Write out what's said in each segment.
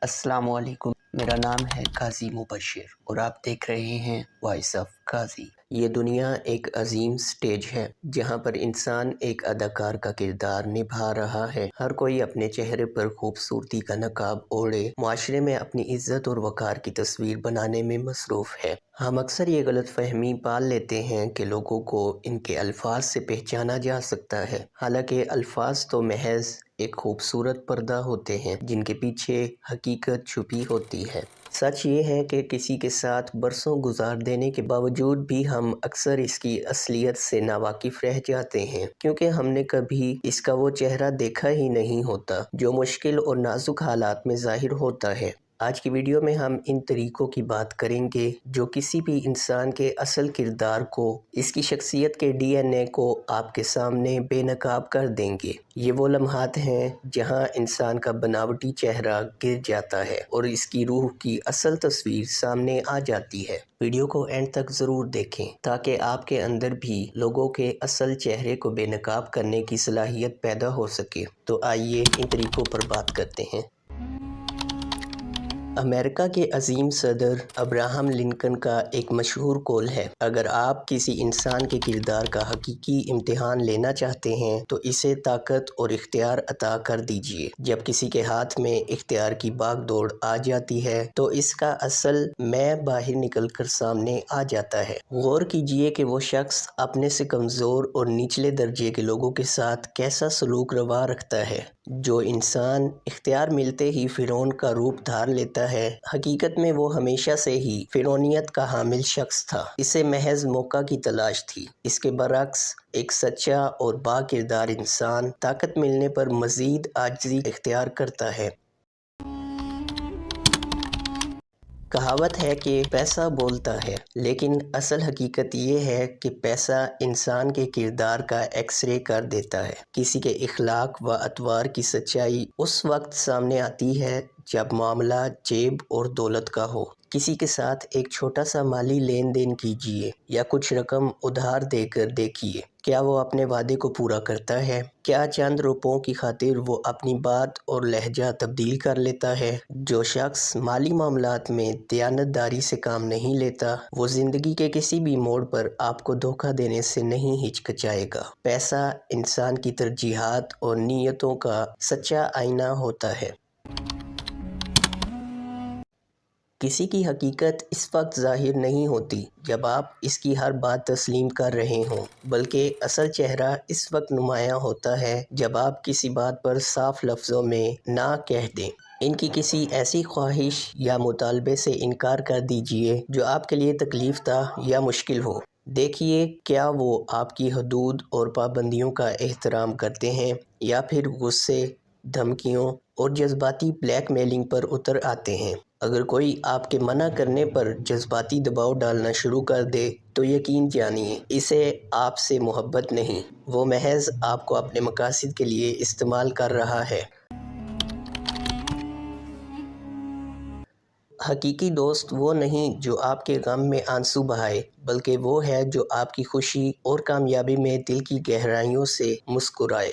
السلام علیکم، میرا نام ہے قاضی مبشر اور آپ دیکھ رہے ہیں وائس آف قاضی۔ یہ دنیا ایک عظیم سٹیج ہے جہاں پر انسان ایک اداکار کا کردار نبھا رہا ہے۔ ہر کوئی اپنے چہرے پر خوبصورتی کا نقاب اوڑھے معاشرے میں اپنی عزت اور وقار کی تصویر بنانے میں مصروف ہے۔ ہم اکثر یہ غلط فہمی پال لیتے ہیں کہ لوگوں کو ان کے الفاظ سے پہچانا جا سکتا ہے، حالانکہ الفاظ تو محض ایک خوبصورت پردہ ہوتے ہیں جن کے پیچھے حقیقت چھپی ہوتی ہے۔ سچ یہ ہے کہ کسی کے ساتھ برسوں گزار دینے کے باوجود بھی ہم اکثر اس کی اصلیت سے ناواقف رہ جاتے ہیں، کیونکہ ہم نے کبھی اس کا وہ چہرہ دیکھا ہی نہیں ہوتا جو مشکل اور نازک حالات میں ظاہر ہوتا ہے۔ آج کی ویڈیو میں ہم ان طریقوں کی بات کریں گے جو کسی بھی انسان کے اصل کردار کو، اس کی شخصیت کے ڈی این اے کو آپ کے سامنے بے نقاب کر دیں گے۔ یہ وہ لمحات ہیں جہاں انسان کا بناوٹی چہرہ گر جاتا ہے اور اس کی روح کی اصل تصویر سامنے آ جاتی ہے۔ ویڈیو کو اینڈ تک ضرور دیکھیں تاکہ آپ کے اندر بھی لوگوں کے اصل چہرے کو بے نقاب کرنے کی صلاحیت پیدا ہو سکے۔ تو آئیے ان طریقوں پر بات کرتے ہیں۔ امریکہ کے عظیم صدر ابراہم لنکن کا ایک مشہور قول ہے، اگر آپ کسی انسان کے کردار کا حقیقی امتحان لینا چاہتے ہیں تو اسے طاقت اور اختیار عطا کر دیجیے۔ جب کسی کے ہاتھ میں اختیار کی باغ دوڑ آ جاتی ہے تو اس کا اصل میں باہر نکل کر سامنے آ جاتا ہے۔ غور کیجیے کہ وہ شخص اپنے سے کمزور اور نچلے درجے کے لوگوں کے ساتھ کیسا سلوک روا رکھتا ہے۔ جو انسان اختیار ملتے ہی فرعون کا روپ دھار لیتا ہے، حقیقت میں وہ ہمیشہ سے ہی فرعونیت کا حامل شخص تھا، اسے محض موقع کی تلاش تھی۔ اس کے برعکس ایک سچا اور با کردار انسان طاقت ملنے پر مزید عاجزی اختیار کرتا ہے۔ کہاوت ہے کہ پیسہ بولتا ہے، لیکن اصل حقیقت یہ ہے کہ پیسہ انسان کے کردار کا ایکس رے کر دیتا ہے۔ کسی کے اخلاق و اطوار کی سچائی اس وقت سامنے آتی ہے جب معاملہ جیب اور دولت کا ہو۔ کسی کے ساتھ ایک چھوٹا سا مالی لین دین کیجیے یا کچھ رقم ادھار دے کر دیکھیے، کیا وہ اپنے وعدے کو پورا کرتا ہے؟ کیا چند روپوں کی خاطر وہ اپنی بات اور لہجہ تبدیل کر لیتا ہے؟ جو شخص مالی معاملات میں دیانت داری سے کام نہیں لیتا، وہ زندگی کے کسی بھی موڑ پر آپ کو دھوکہ دینے سے نہیں ہچکچائے گا۔ پیسہ انسان کی ترجیحات اور نیتوں کا سچا آئینہ ہوتا ہے۔ کسی کی حقیقت اس وقت ظاہر نہیں ہوتی جب آپ اس کی ہر بات تسلیم کر رہے ہوں، بلکہ اصل چہرہ اس وقت نمایاں ہوتا ہے جب آپ کسی بات پر صاف لفظوں میں نہ کہہ دیں۔ ان کی کسی ایسی خواہش یا مطالبے سے انکار کر دیجیے جو آپ کے لیے تکلیف دہ یا مشکل ہو۔ دیکھیے کیا وہ آپ کی حدود اور پابندیوں کا احترام کرتے ہیں یا پھر غصے، دھمکیوں اور جذباتی بلیک میلنگ پر اتر آتے ہیں۔ اگر کوئی آپ کے منع کرنے پر جذباتی دباؤ ڈالنا شروع کر دے تو یقین جانیے اسے آپ سے محبت نہیں، وہ محض آپ کو اپنے مقاصد کے لیے استعمال کر رہا ہے۔ حقیقی دوست وہ نہیں جو آپ کے غم میں آنسو بہائے، بلکہ وہ ہے جو آپ کی خوشی اور کامیابی میں دل کی گہرائیوں سے مسکرائے۔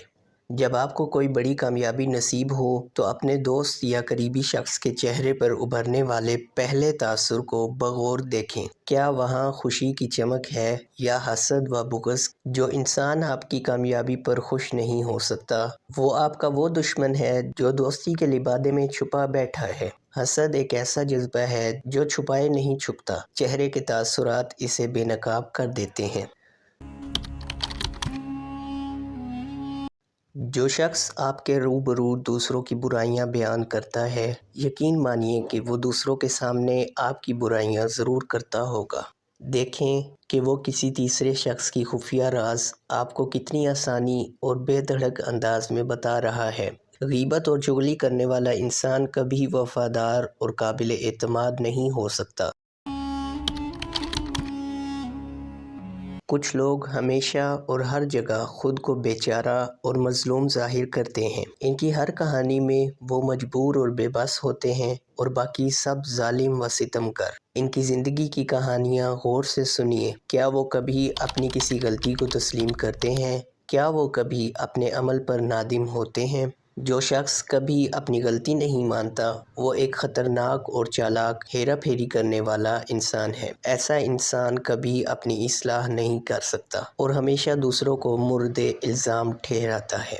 جب آپ کو کوئی بڑی کامیابی نصیب ہو تو اپنے دوست یا قریبی شخص کے چہرے پر ابھرنے والے پہلے تاثر کو بغور دیکھیں۔ کیا وہاں خوشی کی چمک ہے یا حسد و بغض؟ جو انسان آپ کی کامیابی پر خوش نہیں ہو سکتا، وہ آپ کا وہ دشمن ہے جو دوستی کے لبادے میں چھپا بیٹھا ہے۔ حسد ایک ایسا جذبہ ہے جو چھپائے نہیں چھپتا، چہرے کے تاثرات اسے بے نقاب کر دیتے ہیں۔ جو شخص آپ کے روبرو دوسروں کی برائیاں بیان کرتا ہے، یقین مانیے کہ وہ دوسروں کے سامنے آپ کی برائیاں ضرور کرتا ہوگا۔ دیکھیں کہ وہ کسی تیسرے شخص کی خفیہ راز آپ کو کتنی آسانی اور بے دھڑک انداز میں بتا رہا ہے۔ غیبت اور چغلی کرنے والا انسان کبھی وفادار اور قابل اعتماد نہیں ہو سکتا۔ کچھ لوگ ہمیشہ اور ہر جگہ خود کو بیچارہ اور مظلوم ظاہر کرتے ہیں۔ ان کی ہر کہانی میں وہ مجبور اور بے بس ہوتے ہیں اور باقی سب ظالم و ستمگر۔ ان کی زندگی کی کہانیاں غور سے سنیے۔ کیا وہ کبھی اپنی کسی غلطی کو تسلیم کرتے ہیں؟ کیا وہ کبھی اپنے عمل پر نادم ہوتے ہیں؟ جو شخص کبھی اپنی غلطی نہیں مانتا وہ ایک خطرناک اور چالاک ہیرا پھیری کرنے والا انسان ہے۔ ایسا انسان کبھی اپنی اصلاح نہیں کر سکتا اور ہمیشہ دوسروں کو مورد الزام ٹھہراتا ہے۔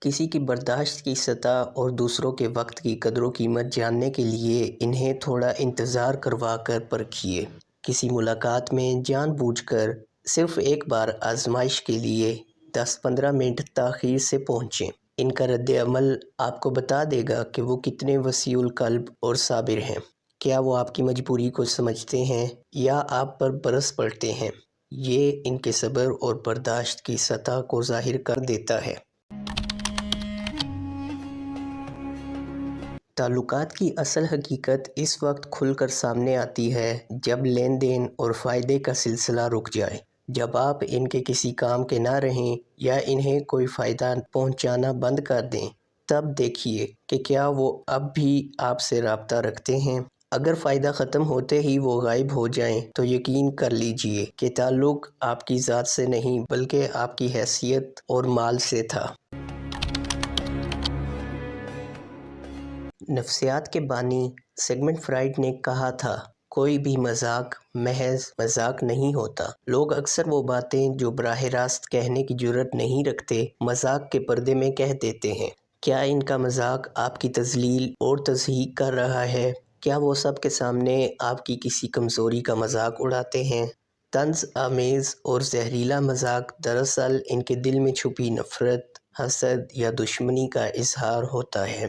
کسی کی برداشت کی سطح اور دوسروں کے وقت کی قدر و قیمت جاننے کے لیے انہیں تھوڑا انتظار کروا کر پرکھیے۔ کسی ملاقات میں جان بوجھ کر صرف ایک بار آزمائش کے لیے 10-15 منٹ تاخیر سے پہنچیں۔ ان کا رد عمل آپ کو بتا دے گا کہ وہ کتنے وسیع القلب اور صابر ہیں۔ کیا وہ آپ کی مجبوری کو سمجھتے ہیں یا آپ پر برس پڑتے ہیں؟ یہ ان کے صبر اور برداشت کی سطح کو ظاہر کر دیتا ہے۔ تعلقات کی اصل حقیقت اس وقت کھل کر سامنے آتی ہے جب لین دین اور فائدے کا سلسلہ رک جائے۔ جب آپ ان کے کسی کام کے نہ رہیں یا انہیں کوئی فائدہ پہنچانا بند کر دیں، تب دیکھیے کہ کیا وہ اب بھی آپ سے رابطہ رکھتے ہیں۔ اگر فائدہ ختم ہوتے ہی وہ غائب ہو جائیں تو یقین کر لیجئے کہ تعلق آپ کی ذات سے نہیں بلکہ آپ کی حیثیت اور مال سے تھا۔ نفسیات کے بانی سگمنڈ فرائڈ نے کہا تھا، کوئی بھی مذاق محض مذاق نہیں ہوتا۔ لوگ اکثر وہ باتیں جو براہ راست کہنے کی جرأت نہیں رکھتے، مذاق کے پردے میں کہہ دیتے ہیں۔ کیا ان کا مذاق آپ کی تذلیل اور تضحیک کر رہا ہے؟ کیا وہ سب کے سامنے آپ کی کسی کمزوری کا مذاق اڑاتے ہیں؟ طنز آمیز اور زہریلا مذاق دراصل ان کے دل میں چھپی نفرت، حسد یا دشمنی کا اظہار ہوتا ہے۔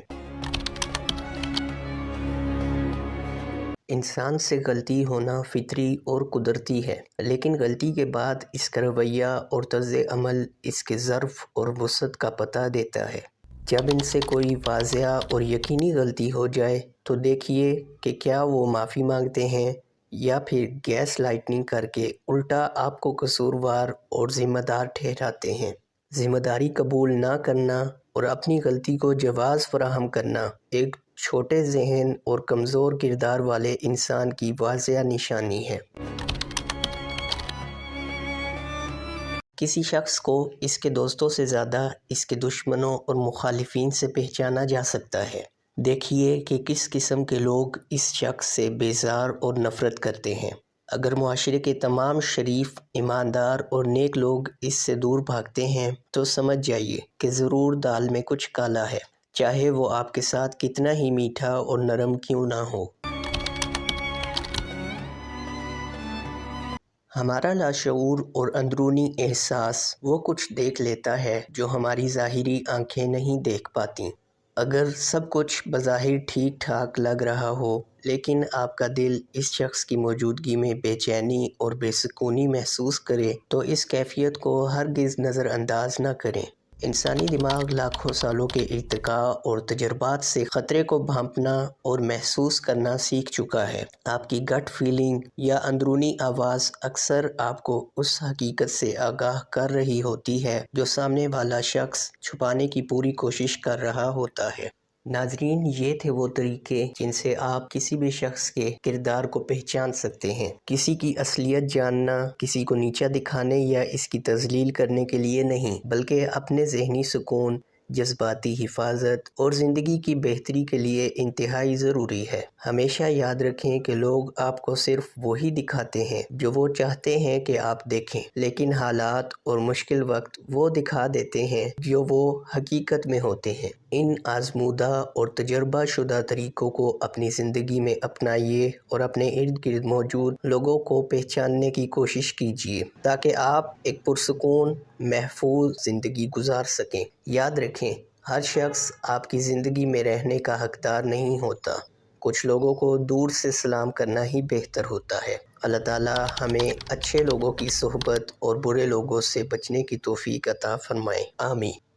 انسان سے غلطی ہونا فطری اور قدرتی ہے، لیکن غلطی کے بعد اس کا رویہ اور طرز عمل اس کے ظرف اور وسعت کا پتہ دیتا ہے۔ جب ان سے کوئی واضح اور یقینی غلطی ہو جائے تو دیکھیے کہ کیا وہ معافی مانگتے ہیں یا پھر گیس لائٹنگ کر کے الٹا آپ کو قصوروار اور ذمہ دار ٹھہراتے ہیں۔ ذمہ داری قبول نہ کرنا اور اپنی غلطی کو جواز فراہم کرنا ایک چھوٹے ذہن اور کمزور کردار والے انسان کی واضح نشانی ہے۔ کسی شخص کو اس کے دوستوں سے زیادہ اس کے دشمنوں اور مخالفین سے پہچانا جا سکتا ہے۔ دیکھیے کہ کس قسم کے لوگ اس شخص سے بیزار اور نفرت کرتے ہیں۔ اگر معاشرے کے تمام شریف، ایماندار اور نیک لوگ اس سے دور بھاگتے ہیں تو سمجھ جائیے کہ ضرور دال میں کچھ کالا ہے، چاہے وہ آپ کے ساتھ کتنا ہی میٹھا اور نرم کیوں نہ ہو۔ ہمارا لاشعور اور اندرونی احساس وہ کچھ دیکھ لیتا ہے جو ہماری ظاہری آنکھیں نہیں دیکھ پاتی۔ اگر سب کچھ بظاہر ٹھیک ٹھاک لگ رہا ہو لیکن آپ کا دل اس شخص کی موجودگی میں بے چینی اور بے سکونی محسوس کرے تو اس کیفیت کو ہرگز نظر انداز نہ کریں۔ انسانی دماغ لاکھوں سالوں کے ارتقاء اور تجربات سے خطرے کو بھانپنا اور محسوس کرنا سیکھ چکا ہے۔ آپ کی گٹ فیلنگ یا اندرونی آواز اکثر آپ کو اس حقیقت سے آگاہ کر رہی ہوتی ہے جو سامنے والا شخص چھپانے کی پوری کوشش کر رہا ہوتا ہے۔ ناظرین، یہ تھے وہ طریقے جن سے آپ کسی بھی شخص کے کردار کو پہچان سکتے ہیں۔ کسی کی اصلیت جاننا کسی کو نیچا دکھانے یا اس کی تذلیل کرنے کے لیے نہیں، بلکہ اپنے ذہنی سکون، جذباتی حفاظت اور زندگی کی بہتری کے لیے انتہائی ضروری ہے۔ ہمیشہ یاد رکھیں کہ لوگ آپ کو صرف وہی دکھاتے ہیں جو وہ چاہتے ہیں کہ آپ دیکھیں، لیکن حالات اور مشکل وقت وہ دکھا دیتے ہیں جو وہ حقیقت میں ہوتے ہیں۔ ان آزمودہ اور تجربہ شدہ طریقوں کو اپنی زندگی میں اپنائیے اور اپنے ارد گرد موجود لوگوں کو پہچاننے کی کوشش کیجیے تاکہ آپ ایک پرسکون، محفوظ زندگی گزار سکیں۔ یاد رکھیں، ہر شخص آپ کی زندگی میں رہنے کا حقدار نہیں ہوتا۔ کچھ لوگوں کو دور سے سلام کرنا ہی بہتر ہوتا ہے۔ اللہ تعالیٰ ہمیں اچھے لوگوں کی صحبت اور برے لوگوں سے بچنے کی توفیق عطا فرمائے۔ آمین۔